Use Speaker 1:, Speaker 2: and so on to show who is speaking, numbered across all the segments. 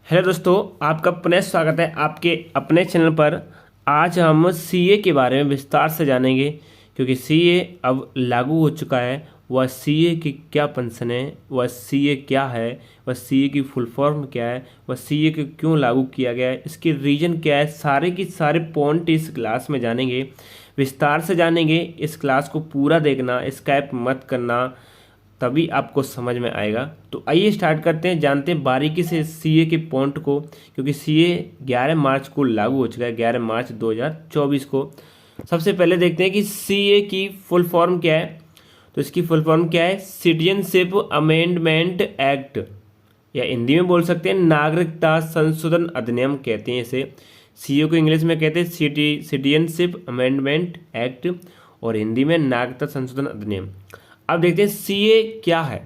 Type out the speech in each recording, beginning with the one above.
Speaker 1: Hello दोस्तों, आपका पुनः स्वागत है आपके अपने चैनल पर। आज हम सीए के बारे में विस्तार से जानेंगे, क्योंकि सीए अब लागू हो चुका है। वह सीए की क्या फंक्शन है, वह सीए क्या है, वह सीए की फुल फॉर्म क्या है, वह सीए को क्यों लागू किया गया है, इसके रीजन क्या है, सारे की सारे पॉइंट इस क्लास में जानेंगे, विस्तार से जानेंगे। इस क्लास को पूरा देखना, स्किप मत करना, तभी आपको समझ में आएगा। तो आइए स्टार्ट करते हैं, जानते हैं बारीकी से सीए के पॉइंट को, क्योंकि सीए 11 मार्च को लागू हो चुका है, 11 मार्च 2024 को। सबसे पहले देखते हैं कि सीए की फुल फॉर्म क्या है। तो इसकी फुल फॉर्म क्या है? सिटीजनशिप अमेंडमेंट एक्ट, या हिंदी में बोल सकते हैं नागरिकता संशोधन अधिनियम कहते हैं इसे। सीए को इंग्लिश में कहते हैं सिटीजनशिप अमेंडमेंट एक्ट, और हिंदी में नागरिकता संशोधन अधिनियम। अब देखते हैं सीए क्या है।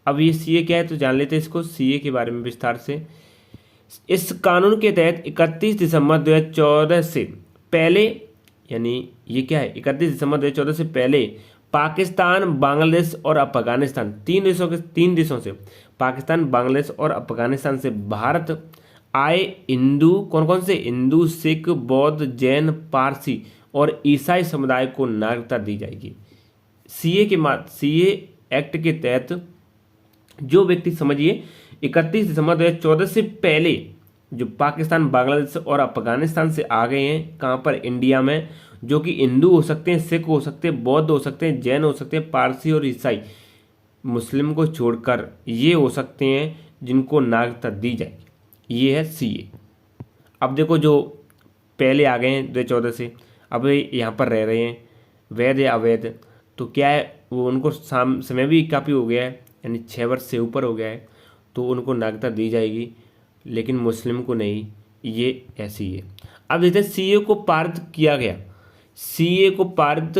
Speaker 1: अब ये सीए क्या है तो जान लेते हैं इसको, सीए के बारे में विस्तार से। इस कानून के तहत 31 दिसंबर 2014 से पहले, यानी ये क्या है, 31 दिसंबर 2014 से पहले पाकिस्तान, बांग्लादेश और अफगानिस्तान, तीन देशों से, पाकिस्तान, बांग्लादेश और अफगानिस्तान से भारत आए हिंदू, कौन कौन से, हिंदू, सिख, बौद्ध, जैन, पारसी और ईसाई समुदाय को नागरिकता दी जाएगी। सीए एक्ट के तहत जो व्यक्ति, समझिए, 31 दिसंबर 2014 से पहले जो पाकिस्तान, बांग्लादेश और अफगानिस्तान से आ गए हैं, कहाँ पर, इंडिया में, जो कि हिंदू हो सकते हैं, सिख हो सकते हैं, बौद्ध हो सकते हैं, जैन हो सकते हैं, पारसी और ईसाई, मुस्लिम को छोड़कर ये हो सकते हैं जिनको नागरिकता दी जाएगी। ये है सीए। अब देखो, जो पहले आ गए हैं 2014 से, अब यहाँ पर रह रहे हैं, वैध या अवैध, तो क्या है, वो उनको समय भी काफ़ी हो गया है, यानी 6 वर्ष से ऊपर हो गया है, तो उनको नागरिकता दी जाएगी, लेकिन मुस्लिम को नहीं। ये ऐसी है। अब देखते हैं सीए को पारित किया गया। सीए को पारित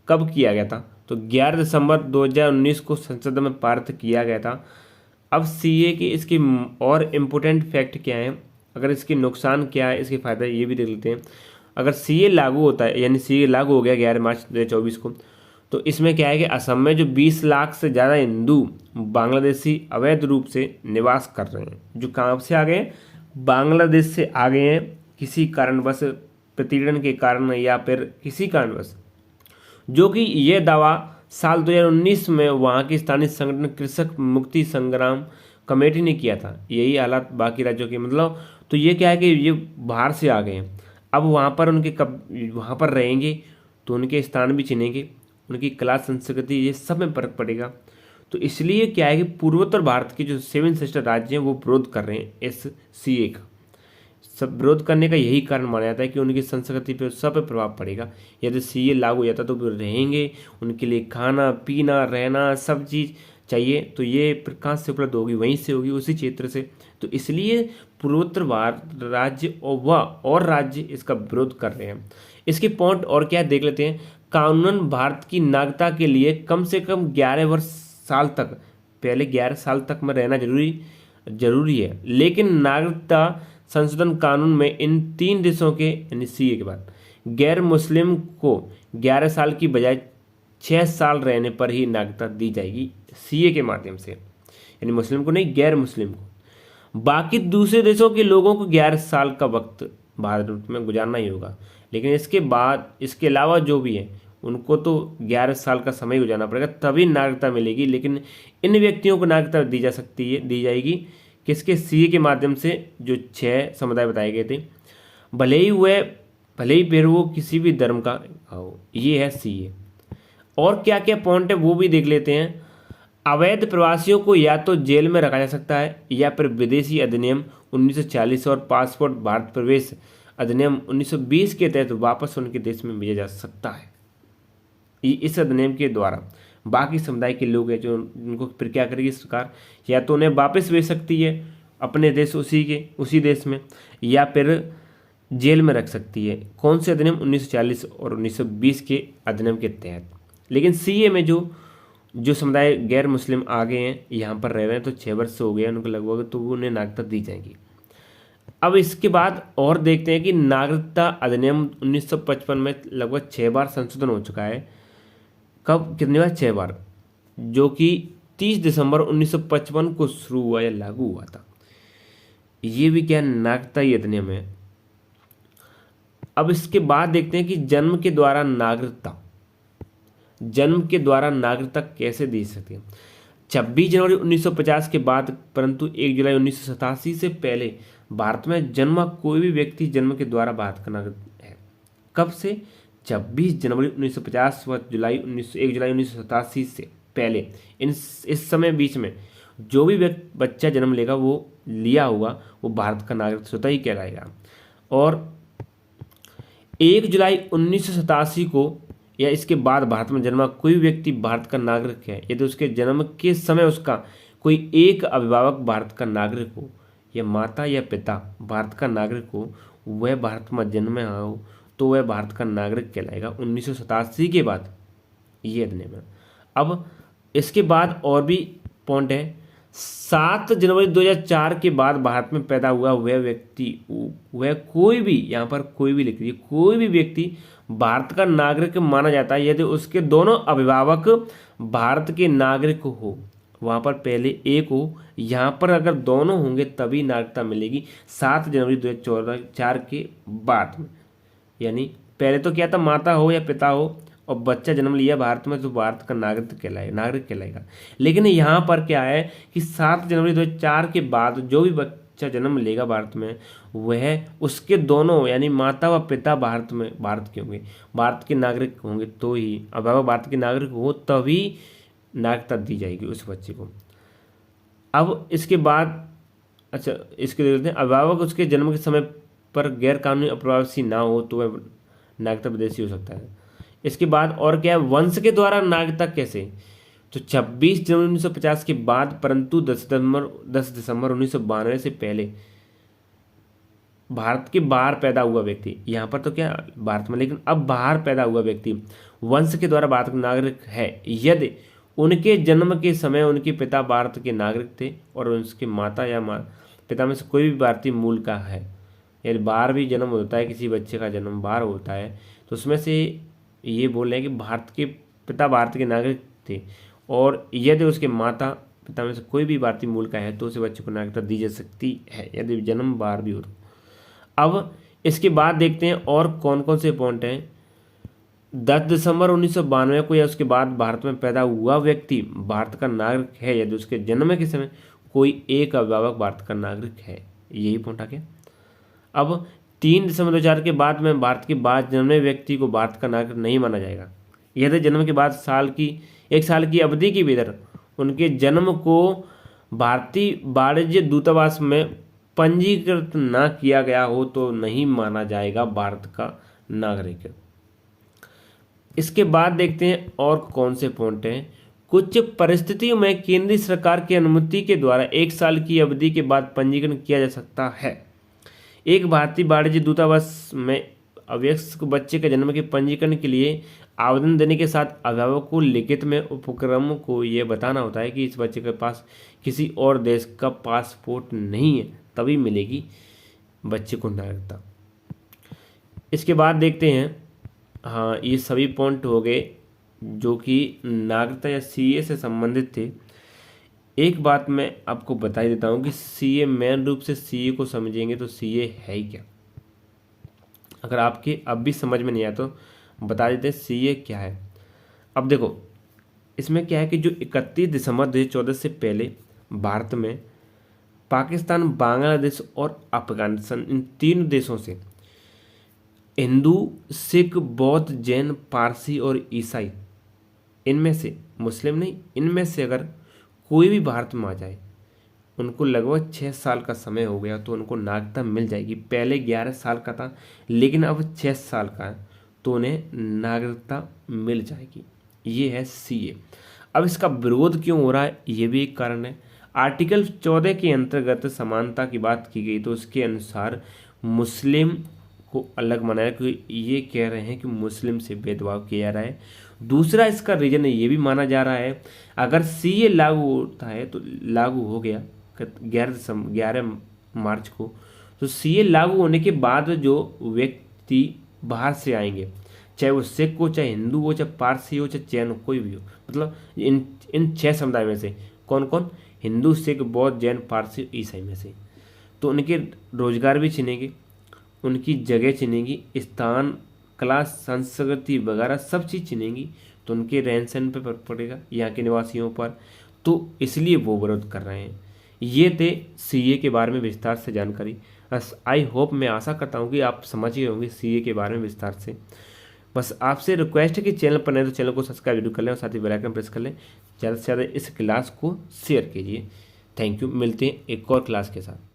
Speaker 1: कब किया गया था? तो 11 दिसंबर 2019 को संसद में पारित किया गया था। अब सीए की इसकी और इम्पोर्टेंट फैक्ट क्या है, अगर इसके नुकसान क्या है, इसके फायदे, ये भी देख लेते हैं। अगर सीए लागू होता है, यानी सीए लागू हो गया 11 मार्च 2024 को, तो इसमें क्या है कि असम में जो 20 लाख से ज़्यादा हिंदू बांग्लादेशी अवैध रूप से निवास कर रहे हैं, जो कहाँ से आ गए हैं, बांग्लादेश से आ गए हैं, किसी कारणवश, प्रतिगमन के कारण या फिर किसी कारणवश, जो कि ये दावा साल 2019 में वहाँ की स्थानीय संगठन कृषक मुक्ति संग्राम कमेटी ने किया था। यही हालात बाकी राज्यों के, मतलब, तो ये क्या है कि ये बाहर से आ गए हैं। अब वहाँ पर उनके कब वहाँ पर रहेंगे तो उनके स्थान भी चिनेंगे, उनकी कला संस्कृति, ये सब में फर्क पड़ेगा। तो इसलिए क्या है कि पूर्वोत्तर भारत के जो 7 सिस्टर राज्य हैं वो विरोध कर रहे हैं इस सीए का। सब विरोध करने का यही कारण माना जाता है कि उनकी संस्कृति पे, सब पे प्रभाव पड़ेगा। यदि सीए लागू हो जाता तो वो रहेंगे, उनके लिए खाना पीना रहना सब चीज़ चाहिए, तो ये कहाँ से उपलब्ध होगी? वहीं से होगी, उसी क्षेत्र से। तो इसलिए पूर्वोत्तर भारत राज्य और राज्य इसका विरोध कर रहे हैं। इसके पॉइंट और क्या देख लेते हैं। कानूनन भारत की नागरिकता के लिए कम से कम 11 साल तक, पहले 11 साल तक में रहना जरूरी है, लेकिन नागरिकता संशोधन कानून में इन 3 देशों के, यानी सीए के बाद, गैर मुस्लिम को 11 साल की बजाय 6 साल रहने पर ही नागरिकता दी जाएगी सीए के माध्यम से, यानी मुस्लिम को नहीं, गैर मुस्लिम को। बाकी दूसरे देशों के लोगों को 11 साल का वक्त भारत में गुजारना ही होगा, लेकिन इसके बाद, इसके अलावा जो भी है, उनको तो 11 साल का समय गुजारना पड़ेगा, तभी नागरिकता मिलेगी। लेकिन इन व्यक्तियों को नागरिकता दी जाएगी किसके? सीए के माध्यम से, जो 6 समुदाय बताए गए थे, भले ही फिर वो किसी भी धर्म का हो। ये है सीए। और क्या क्या पॉइंट है वो भी देख लेते हैं। अवैध प्रवासियों को या तो जेल में रखा जा सकता है, या फिर विदेशी अधिनियम 1940 और पासपोर्ट भारत प्रवेश अधिनियम 1920 के तहत वापस उनके देश में भेजा जा सकता है। इस अधिनियम के द्वारा बाकी समुदाय के लोग हैं जो, उनको फिर क्या करेगी सरकार? या तो उन्हें वापस भेज सकती है अपने देश, उसी देश में, या फिर जेल में रख सकती है। कौन से अधिनियम? 1940 और 1920 के अधिनियम के तहत। लेकिन सीए में जो समुदाय गैर मुस्लिम आ गए हैं, यहाँ पर रह रहे हैं, तो 6 वर्ष से हो गया उनको लगभग, तो उन्हें नागरिकता दी जाएगी। अब इसके बाद और देखते हैं कि नागरिकता अधिनियम 1955 में लगभग 6 बार संशोधन हो चुका है। कब, कितनी बार? 6 बार, जो कि 30 दिसंबर 1955 को शुरू हुआ या लागू हुआ था। ये भी क्या है, नागरिकता ही अधिनियम है। अब इसके बाद देखते हैं कि जन्म के द्वारा नागरिकता, जन्म के द्वारा नागरिकता कैसे दी सकती है। 26 जनवरी 1950 के बाद परंतु 1 जुलाई 1987 से पहले भारत में जन्मा कोई भी व्यक्ति जन्म के द्वारा भारत का नागरिक है। कब से? 26 जनवरी 1950 व 1 जुलाई 1987 से पहले, इस समय बीच में जो भी बच्चा जन्म लेगा, वो लिया होगा, वो भारत का नागरिक स्वतः ही कहलाएगा। और 1 जुलाई 1987 को या इसके बाद भारत में जन्मा कोई व्यक्ति भारत का नागरिक है यदि उसके जन्म के समय उसका कोई एक अभिभावक भारत का नागरिक हो, या माता या पिता भारत का नागरिक हो, वह भारत में जन्मे हो तो वह भारत का नागरिक कहलाएगा 1987 के बाद। ये अधिनियम है। अब इसके बाद और भी पॉइंट है। 7 जनवरी 2004 के बाद भारत में पैदा हुआ वह व्यक्ति, वह कोई भी, यहाँ पर कोई भी लिख दीजिए, कोई भी व्यक्ति भारत का नागरिक माना जाता है यदि उसके दोनों अभिभावक भारत के नागरिक हो। वहाँ पर पहले एक हो, यहाँ पर अगर दोनों होंगे तभी नागरिकता मिलेगी 7 जनवरी 2004 के बाद में। यानी पहले तो क्या था, माता हो या पिता हो और बच्चा जन्म लिया भारत में तो भारत का नागरिक कहलाएगा। लेकिन यहाँ पर क्या है कि 7 जनवरी 2004 के बाद जो भी बच्चा जन्म लेगा भारत में, वह उसके दोनों यानी माता व पिता भारत के होंगे, भारत के नागरिक होंगे, तो ही अभिभावक भारत के नागरिक हो तभी नागरिकता दी जाएगी उस बच्चे को। अब इसके बाद इसके देखते हैं, अभिभावक उसके जन्म के समय पर गैर कानूनी अप्रवासी ना हो तो वह नागरिकता विदेशी हो सकता है। इसके बाद और क्या है, वंश के द्वारा नागरिकता कैसे? तो 26 जनवरी 1950 के बाद परंतु 10 दिसंबर 1992 से पहले भारत के बाहर पैदा हुआ व्यक्ति, यहाँ पर तो क्या भारत में, लेकिन अब बाहर पैदा हुआ व्यक्ति वंश के द्वारा भारत का नागरिक है यदि उनके जन्म के समय उनके पिता भारत के नागरिक थे और उसके माता या पिता में से कोई भी भारतीय मूल का है। यदि बाहर भी जन्म होता है, किसी बच्चे का जन्म बाहर होता है, तो उसमें से ये बोल रहे हैं कि भारत के पिता भारत के नागरिक थे और यदि उसके माता पिता में से कोई भी भारतीय मूल का है तो उसे बच्चे को नागरिकता दी जा सकती है यदि जन्म बाहर भी हो तो। अब इसके बाद देखते हैं और कौन कौन से पॉइंट हैं। 10 दिसंबर 1992 को या उसके बाद भारत में पैदा हुआ व्यक्ति भारत का नागरिक है यदि उसके जन्म के समय कोई एक अभिभावक भारत का नागरिक है। यही पॉइंट आ गया। अब 3 दिसंबर 2004 के बाद में भारत के बाद जन्मे व्यक्ति को भारत का नागरिक नहीं माना जाएगा यदि जन्म के बाद एक साल की अवधि के भीतर उनके जन्म को भारतीय वाणिज्य दूतावास में पंजीकृत न किया गया हो तो नहीं माना जाएगा भारत का नागरिक। इसके बाद देखते हैं और कौन से पॉइंट हैं। कुछ परिस्थितियों में केंद्रीय सरकार की अनुमति के द्वारा 1 साल की अवधि के बाद पंजीकरण किया जा सकता है। एक भारतीय वाणिज्य दूतावास में अवयस्क बच्चे के जन्म के पंजीकरण के लिए आवेदन देने के साथ अभिभावक को लिखित में उपक्रम को यह बताना होता है कि इस बच्चे के पास किसी और देश का पासपोर्ट नहीं है, तभी मिलेगी बच्चे को नागरिकता। इसके बाद देखते हैं, हाँ ये सभी पॉइंट हो गए जो कि नागरिकता या सीए से संबंधित थे। एक बात मैं आपको बता ही देता हूँ कि सीए मेन रूप से सीए को समझेंगे तो सीए है ही क्या। अगर आपके अब भी समझ में नहीं आया तो बता देते हैं सीए क्या है। अब देखो इसमें क्या है कि जो 31 दिसंबर 2014 से पहले भारत में पाकिस्तान, बांग्लादेश और अफगानिस्तान इन 3 देशों से हिंदू, सिख, बौद्ध, जैन, पारसी और ईसाई, इनमें से मुस्लिम नहीं, इनमें से अगर कोई भी भारत में आ जाए, उनको लगभग 6 साल का समय हो गया तो उनको नागरिकता मिल जाएगी। पहले 11 साल का था लेकिन अब 6 साल का है तो उन्हें नागरिकता मिल जाएगी। ये है सीए। अब इसका विरोध क्यों हो रहा है, ये भी एक कारण है। आर्टिकल 14 के अंतर्गत समानता की बात की गई तो उसके अनुसार मुस्लिम को अलग मनाया क्योंकि ये कह रहे हैं कि मुस्लिम से भेदभाव किया जा रहा है। दूसरा इसका रीजन ये भी माना जा रहा है अगर सीए लागू होता है तो लागू हो गया 11 मार्च को, तो सीए लागू होने के बाद जो व्यक्ति बाहर से आएंगे, चाहे वो सिख हो, चाहे हिंदू हो, चाहे पारसी हो, चाहे जैन हो, कोई भी हो, मतलब इन 6 समुदाय में से कौन कौन, हिंदू, सिख, बौद्ध, जैन, पारसी, ईसाई में से, तो उनके रोजगार भी छिनेंगे, उनकी जगह छिनेगी, स्थान, क्लास, संस्कृति वगैरह सब चीज़ छिनेगी, तो उनके रहन सहन पर फर्क पड़ेगा, यहाँ के निवासियों पर। तो इसलिए वो विरोध कर रहे हैं। ये थे सीए के बारे में विस्तार से जानकारी। बस आई होप, मैं आशा करता हूँ कि आप समझ गए होंगे सीए के बारे में विस्तार से। बस आपसे रिक्वेस्ट है कि चैनल पर नए तो चैनल को सब्सक्राइब जरूर कर लें और साथ ही बेल आइकन प्रेस कर लें। ज़्यादा से ज़्यादा इस क्लास को शेयर कीजिए। Thank you. मिलते हैं एक और क्लास के साथ।